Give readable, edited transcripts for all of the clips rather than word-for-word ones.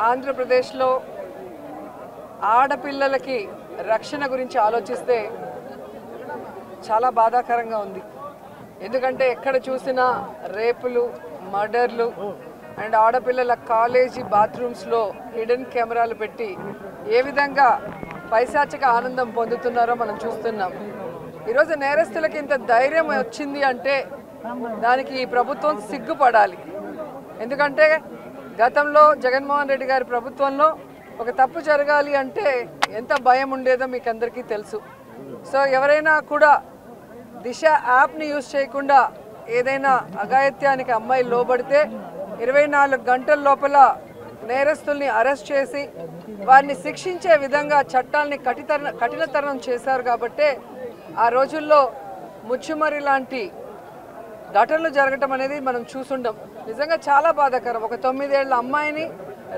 ఆంధ్రప్రదేశ్లో ఆడపిల్లలకి రక్షణ గురించి ఆలోచిస్తే చాలా బాధాకరంగా ఉంది. ఎందుకంటే ఎక్కడ చూసినా రేపులు, మర్డర్లు అండ్ ఆడపిల్లల కాలేజీ బాత్రూమ్స్లో హిడెన్ కెమెరాలు పెట్టి ఏ విధంగా పైశాచిక ఆనందం పొందుతున్నారో మనం చూస్తున్నాం. ఈరోజు నేరస్తులకి ఇంత ధైర్యం వచ్చింది అంటే దానికి ఈ ప్రభుత్వం సిగ్గుపడాలి. ఎందుకంటే గతంలో జగన్మోహన్ రెడ్డి గారి ప్రభుత్వంలో ఒక తప్పు జరగాలి అంటే ఎంత భయం ఉండేదో మీకు అందరికీ తెలుసు. సో ఎవరైనా కూడా దిశ యాప్ని యూజ్ చేయకుండా ఏదైనా అఘాయిత్యానికి అమ్మాయి లోబడితే 24 గంటల లోపల నేరస్తుల్ని అరెస్ట్ చేసి వారిని శిక్షించే విధంగా చట్టాలని కఠినతరం చేశారు. కాబట్టే ఆ రోజుల్లో ముచ్చుమరి లాంటి ఘటనలు జరగటం అనేది మనం చూసుండం. నిజంగా చాలా బాధాకరం. ఒక 9 ఏళ్ల అమ్మాయిని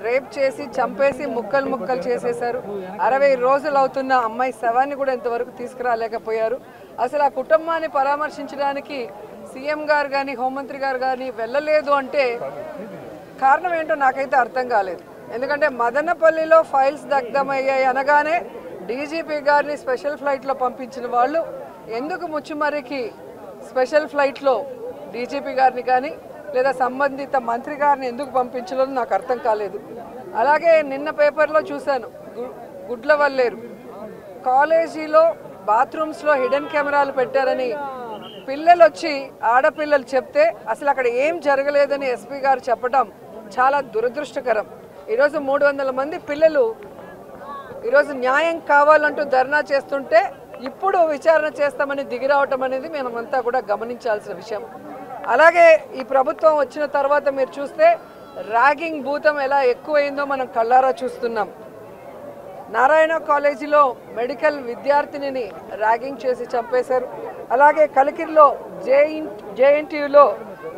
రేప్ చేసి చంపేసి ముక్కలు చేసేశారు. 60 రోజులు అవుతున్న అమ్మాయి శవాన్ని కూడా ఇంతవరకు తీసుకురాలేకపోయారు. అసలు ఆ కుటుంబాన్ని పరామర్శించడానికి సీఎం గారు కానీ హోంమంత్రి గారు కానీ వెళ్ళలేదు అంటే కారణం ఏంటో నాకైతే అర్థం కాలేదు. ఎందుకంటే మదనపల్లిలో ఫైల్స్ దగ్ధమయ్యాయి అనగానే డీజీపీ గారిని స్పెషల్ ఫ్లైట్లో పంపించిన వాళ్ళు ఎందుకు ముచ్చుమరికి స్పెషల్ ఫ్లైట్లో డీజీపీ గారిని కానీ లేదా సంబంధిత మంత్రి గారిని ఎందుకు పంపించలేదో నాకు అర్థం కాలేదు. అలాగే నిన్న పేపర్లో చూశాను, గుడ్లవల్లేరు కాలేజీలో బాత్రూమ్స్లో హిడెన్ కెమెరాలు పెట్టారని పిల్లలు వచ్చి ఆడపిల్లలు చెప్తే అసలు అక్కడ ఏం జరగలేదని ఎస్పీ గారు చెప్పడం చాలా దురదృష్టకరం. ఈరోజు 300 మంది పిల్లలు ఈరోజు న్యాయం కావాలంటూ ధర్నా చేస్తుంటే ఇప్పుడు విచారణ చేస్తామని దిగిరావటం అనేది మనమంతా కూడా గమనించాల్సిన విషయం. అలాగే ఈ ప్రభుత్వం వచ్చిన తర్వాత మీరు చూస్తే ర్యాగింగ్ భూతం ఎలా ఎక్కువైందో మనం కళ్ళారా చూస్తున్నాం. నారాయణ కాలేజీలో మెడికల్ విద్యార్థినిని ర్యాగింగ్ చేసి చంపేశారు. అలాగే కలికిరిలో జేఎన్టీయూలో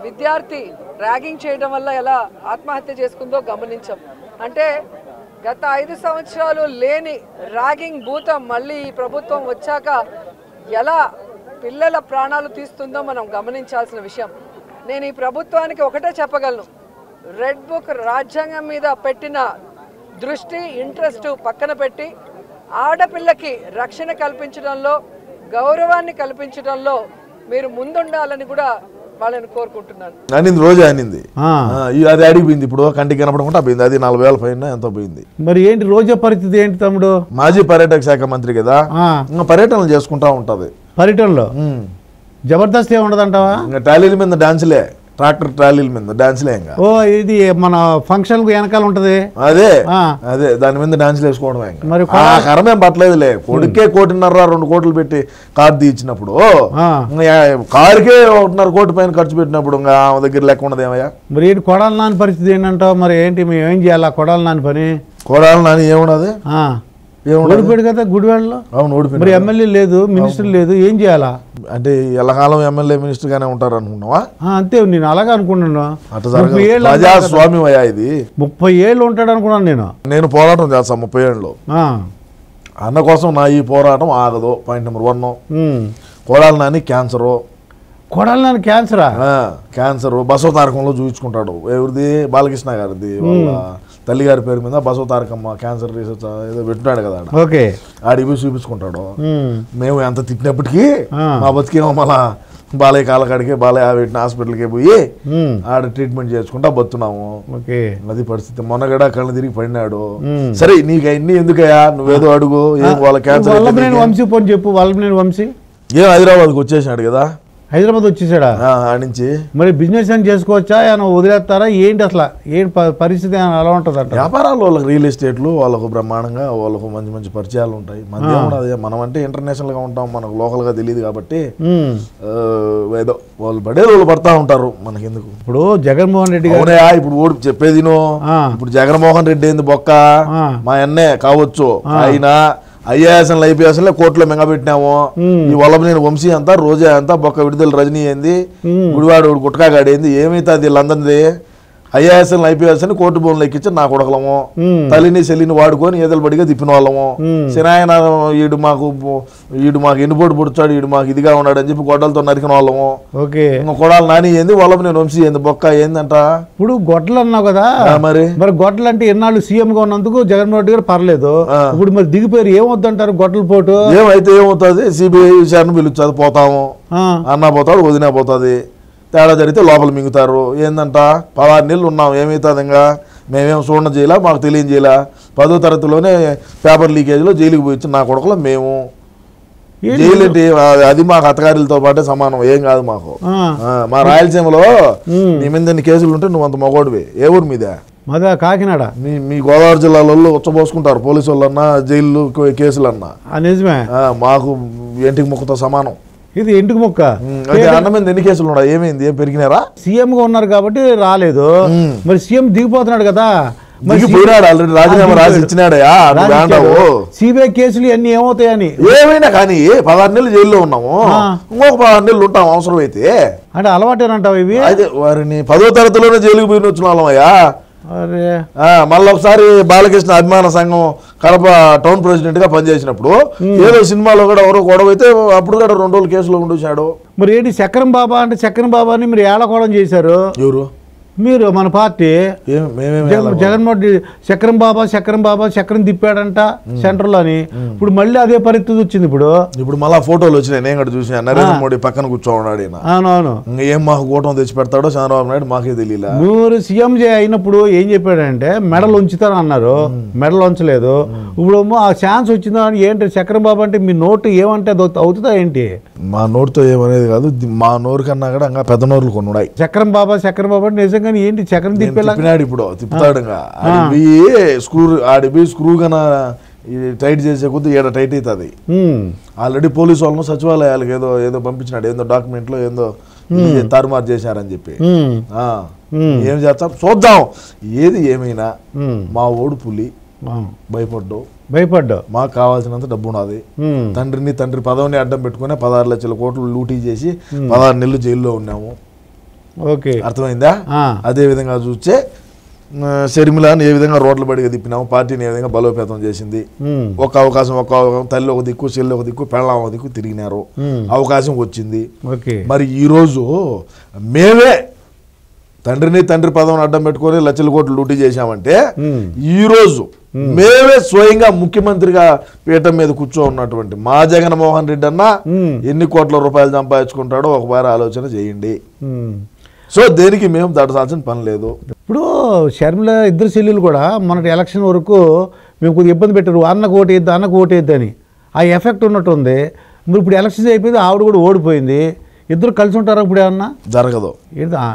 విద్యార్థి ర్యాగింగ్ చేయడం వల్ల ఎలా ఆత్మహత్య చేసుకుందో గమనించాం. అంటే గత 5 సంవత్సరాలు లేని ర్యాగింగ్ భూతం మళ్ళీ ఈ ప్రభుత్వం వచ్చాక ఎలా పిల్లల ప్రాణాలు తీస్తుందో మనం గమనించాల్సిన విషయం. నేను ఈ ప్రభుత్వానికి ఒకటే చెప్పగలను, రెడ్ బుక్ రాజ్యాంగం మీద పెట్టిన దృష్టి ఇంట్రెస్ట్ పక్కన పెట్టి ఆడపిల్లకి రక్షణ కల్పించడంలో గౌరవాన్ని కల్పించడంలో మీరు ముందుండాలని కూడా వాళ్ళని కోరుకుంటున్నాను. అనింది రోజు అనింది అది అడిగిపోయింది. ఇప్పుడు కంటికి కనపడకుండా పోయింది. అది 40,000 పైన ఎంతో పోయింది. మరి ఏంటి రోజా పరిస్థితి ఏంటి తమ్ముడు? మాజీ పర్యాటక శాఖ మంత్రి కదా, ఇంకా పర్యటనలు చేసుకుంటా ఉంటది. పర్యటనలో జబర్దస్త్ ఏముండదంటావా? ఇంకా ట్రాలీల మీద డాన్సులే, ట్రాక్టర్ ట్రాలీల మీద డాన్సులే. ఇంకా ఇది మన ఫంక్షన్ వెనకాల ఉంటది. అదే అదే దాని మీద డాన్సులు వేసుకోవడమే. మరి కరమేం పట్టలేదులే. కొడుకే 1.5-2 కోట్లు పెట్టి కారు తీయించినప్పుడు కారుకే 1.5 కోటి పైన ఖర్చు పెట్టినప్పుడు ఇంకా ఆమె దగ్గర లెక్క ఉండదు ఏమయ్యా? మరి ఏంటి కొడాలి నాని పరిస్థితి ఏంటంటావు? మరి ఏంటి మేము ఏం చేయాలి? కొడాలి నాని పని కొడాలి నాని ఏమున్నది? ఓడిపోయాడు కదా గుడివాడలో. అవును ఓడిపోయాడు. మరి ఎమ్మెల్యే లేదు, మినిస్టర్ లేదు, ఏం చేయాలా? అంటే ఎల్లకాలం ఎమ్మెల్యే మినిస్టర్ గానే ఉంటారు అనుకున్నావా? అంతే, నేను అలాగే అనుకున్నాను. ప్రజాస్వామ్యం అయ్యా ఇది. 30 ఏళ్ళు ఉంటాడు అనుకున్నాను నేను పోరాటం చేస్తాను 30 ఏళ్ళు. అన్న కోసం నా ఈ పోరాటం ఆగదు. Point number 1. Kodali Nani cancer. Kodali Nani క్యాన్సరా? క్యాన్సర్ బసవ తారకంలో చూపించుకుంటాడు. ఎవరిది? బాలకృష్ణ గారిది. వాళ్ళ తల్లిగారి పేరు మీద బసవ తారకమ్మ క్యాన్సర్ రీసెర్చ్ ఏదో పెట్టినాడు కదా, ఆడికి పోయి చూపించుకుంటాడు. మేము ఎంత తిట్టినప్పటికీ మా బతికేమో మళ్ళా బాలయ్య కాలకాడికి బాలయ్య పెట్టిన హాస్పిటల్కి పోయి ఆడ ట్రీట్మెంట్ చేసుకుంటా బతున్నాము. అది పరిస్థితి. మొన్నగడ కళ్ళు తిరిగి పడినాడు. సరే నీకు అన్ని ఎందుకయ్యా, నువ్వేదో అడుగు. ఏం వాళ్ళ క్యాన్సర్ వంశీ పోని చెప్పు. వల్లభనేని వంశీ ఏం హైదరాబాద్కి వచ్చేసినాడు కదా. హైదరాబాద్ వచ్చేసాడా? నుంచి మరి బిజినెస్ అని చేసుకోవచ్చా? ఏమైనా వదిలేస్తారా ఏంటి? అసలు ఏంటి పరిస్థితి అలా ఉంటుంది అంట. వ్యాపారాలు వాళ్ళకి రియల్ ఎస్టేట్లు వాళ్ళకు బ్రహ్మాండంగా వాళ్ళకు మంచి మంచి పరిచయాలు ఉంటాయి. మనది మనం అంటే ఇంటర్నేషనల్ గా ఉంటాం, మనకు లోకల్ గా తెలియదు కాబట్టి ఏదో వాళ్ళు పడేది వాళ్ళు పడతా ఉంటారు. మనకి ఎందుకు? ఇప్పుడు జగన్మోహన్ రెడ్డి గారు ఇప్పుడు ఓడి చెప్పేది ఇప్పుడు జగన్మోహన్ రెడ్డి ఏంది బొక్క మా అన్నే కావచ్చు. ఆయన ఐఏఎస్ఎల్ ఐపీఎస్ఎల్ కోర్టులో మింగబెట్టినాము. ఈ వల్లభనేని వంశీ అంతా, రోజా అంతా, బొక్క విడుదల రజనీ ఏంది, గుడివాడు గుట్కాగాడి ఏంది, ఏమైతే అది వీళ్ళందరిది IAS IPS అని కోర్టు బోన్లు ఎక్కించి నా కొడకలము తల్లిని చెల్లిని వాడుకొని ఏదలు బడిగా తిప్పిన వాళ్ళము సినాయన ఈడు మాకు ఎన్నుపోటు పుడుచాడు ఈడు మాకు ఇదిగా ఉన్నాడు అని చెప్పి గొడ్డలతో నరికిన వాళ్ళము ఇంకా కొడాలి నాని ఏంది వాళ్ళ నేను వంశీ ఏంది బొక్క ఏందంట ఇప్పుడు గొడ్డలు అన్నావు కదా మరి గొడ్డలు అంటే ఎన్నాళ్ళు సీఎం గా ఉన్నందుకు జగన్మోహన్ రెడ్డి గారు పర్లేదు ఇప్పుడు మరి దిగిపోయారు ఏమవుతుంటారు గొడ్డల పోటు ఏమైతే ఏమవుతుంది సిబిఐ విచారణ పిలుస్తుంది పోతాము అన్న పోతాడు వదిన పోతుంది తేడా జరిగితే లోపల మింగుతారు ఏందంట 16 నెలలు ఉన్నాం ఏమవుతుంది ఇంకా మేమేం చూడడం చేయాల మాకు తెలియజేయాల 10వ తరగతిలోనే పేపర్ లీకేజ్లో జైలుకి పోయి నా కొడుకులో మేము జైలు ఏంటి అది మాకు అత్తగారులతో పాటే సమానం ఏం కాదు మాకు మా రాయలసీమలో నీ మీద ఎన్ని కేసులు ఉంటే నువ్వు అంత మగోడివి ఏ ఊరి మీద మాదా కాకినాడ మీ గోదావరి జిల్లాలో ఉచ్చబోసుకుంటారు పోలీసు వాళ్ళన్నా జైలు కేసులన్నా నిజమే మాకు ఇంటికి మొక్కతో సమానం ఇది ఇంటికి మొక్క అన్న మీద ఎన్ని కేసులు ఉన్నాయి ఏమైంది ఏం పెరిగినారా సీఎం గా ఉన్నారు కాబట్టి రాలేదు మరి సీఎం దిగిపోతున్నాడు కదా పోయినాడు ఆల్రెడీ రాజీనామా రాసి ఇచ్చినాడయా సిబిఐ కేసులు అన్ని ఏమవుతాయని ఏమైనా కానీ 16 నెలలు జైల్లో ఉన్నాము ఇంకొక 16 నెలలు ఉంటాం అవసరం అయితే అంటే అలవాటేనంటావు ఇవి అయితే వారిని 10వ తరగతిలోనే జైలుకి పోయిన వచ్చిన వాళ్ళమయ్యా మళ్ళీ ఒకసారి బాలకృష్ణ అభిమాన సంఘం కడప టౌన్ ప్రెసిడెంట్ గా పనిచేసినప్పుడు ఏదో సినిమాలో కూడా ఎవరో గొడవ అయితే అప్పుడు కూడా 2 రోజులు కేసులో ఉండొచ్చాడు మరి ఏంటి చక్రం బాబా అంటే చక్రం బాబాని మీరు ఏళకోవడం చేశారు ఎవరు మీరు మన పార్టీ జగన్మోహన్ రెడ్డి చక్రం బాబా చక్రం తిప్పాడంట సెంటర్ లోని ఇప్పుడు మళ్ళీ అదే పరిస్థితి వచ్చింది ఇప్పుడు మళ్ళీ ఫోటోలు వచ్చినాయి నేను కూడా చూసాను నరేంద్ర మోడీ పక్కన కూర్చోన్నాడు అవునవును ఏం మాకు కూటమి తెచ్చి పెడతాడో చంద్రబాబు నాయుడు మాకే తెలియదు మీరు సీఎం అయినప్పుడు ఏం చెప్పాడంటే మెడల్ ఉంచుతాను అన్నారు మెడల్ ఉంచలేదు ఇప్పుడు ఆ ఛాన్స్ వచ్చిందా అని ఏంటి చక్రం బాబు అంటే మీ నోటు ఏమంటే అది అవుతుందా ఏంటి మా నోటుతో ఏమనేది కాదు మా నోరు కన్నా కూడా ఇంకా పెద్ద నోరులు కొన్ని ఉన్నాయి చక్రం బాబా అంటే నిజంగా ఏంటి చక్రం తిప్పినాడు ఇప్పుడు తిప్పుతాడు ఆడిపోయి స్క్రూ కన్నా టైట్ చేసే కొద్ది ఏడ టైట్ అవుతుంది ఆల్రెడీ పోలీసు వాళ్ళను సచివాలయాలకు ఏదో పంపించినాడు ఏందో డాక్యుమెంట్లో ఏందో తారుమారు చేశారని చెప్పి ఏం చేస్తాం చూద్దాం ఏది ఏమైనా మా ఓడు పులి భయపడ్డావు మాకు కావాల్సినంత డబ్బు ఉన్నది తండ్రి పదవిని అడ్డం పెట్టుకుని 16 లక్షల కోట్లు లూటీ చేసి 16 నెలలు జైల్లో ఉన్నాము అర్థమైందా అదే విధంగా చూస్తే షర్మిలాని ఏ విధంగా రోడ్ల బడిగా తిప్పినాము పార్టీని ఏ విధంగా బలోపేతం చేసింది ఒక అవకాశం తల్లి ఒక దిక్కు చెల్లి ఒక దిక్కు పెళ్ళాం ఒక దిక్కు తిరిగినారు అవకాశం వచ్చింది మరి ఈరోజు మేమే తండ్రి పదవిని అడ్డం పెట్టుకొని లక్షల కోట్లు లూటీ చేశామంటే ఈరోజు మేమే స్వయంగా ముఖ్యమంత్రిగా పీఠం మీద కూర్చో ఉన్నటువంటి మా జగన్మోహన్ రెడ్డి అన్న ఎన్ని కోట్ల రూపాయలు సంపాదించుకుంటాడో ఒకసారి ఆలోచన చేయండి సో దేనికి మేము దాటాల్సిన పని లేదు ఇప్పుడు షర్మిల ఇద్దరు చెల్లెలు కూడా మొన్నటి ఎలక్షన్ వరకు మేము కొద్దిగా ఇబ్బంది పెట్టారు అన్నకు ఓటేద్దు అని ఆ ఎఫెక్ట్ ఉన్నట్టుంది మరి ఇప్పుడు ఎలక్షన్స్ అయిపోయింది ఆవిడ కూడా ఓడిపోయింది ఇద్దరు కలిసి ఉంటారా ఇప్పుడు ఏమన్నా జరగదు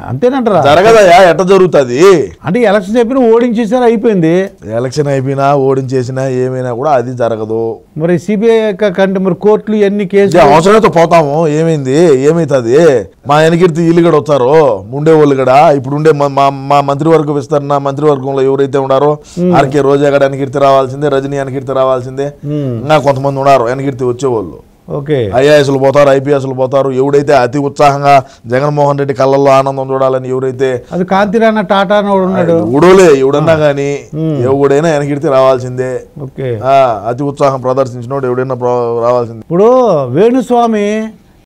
అంతేనంటారా జరగదయా ఎట్ట జరుగుతుంది అంటే ఎలక్షన్ అయిపోయినా ఓడించేసారా అయిపోయింది ఎలక్షన్ అయిపోయినా ఓడించేసినా ఏమైనా కూడా అది జరగదు మరి సిబిఐ కంటే మరి కోర్టులు ఎన్ని కేసులు అవసరంతో పోతాము ఏమైతుంది మా వెనకీర్తి వీళ్ళు కూడా వస్తారు ఉండేవాళ్ళు కూడా ఇప్పుడు ఉండే మా మంత్రివర్గ విస్తరణ మంత్రివర్గంలో ఎవరైతే ఉన్నారో ఆర్కే రోజా గడ వెనకీర్తి రావాల్సిందే రజనీ వెనకీర్తి రావాల్సిందే ఇంకా కొంతమంది ఉన్నారు వెనకీర్తి వచ్చేవాళ్ళు ఐఏఎస్లు పోతారు ఐపీఎస్లు పోతారు ఎవడైతే అతి ఉత్సాహంగా జగన్మోహన్ రెడ్డి కళ్ళల్లో ఆనందం చూడాలని ఎవరైతే అది కాంతిరాణ టాటా ఉన్నాడు ఊడోలే ఎవడన్నా కానీ ఎవడైనా వెనకీర్తి రావాల్సిందే అతి ఉత్సాహం ప్రదర్శించినోడు ఎవడైనా రావాల్సిందే ఇప్పుడు వేణుస్వామి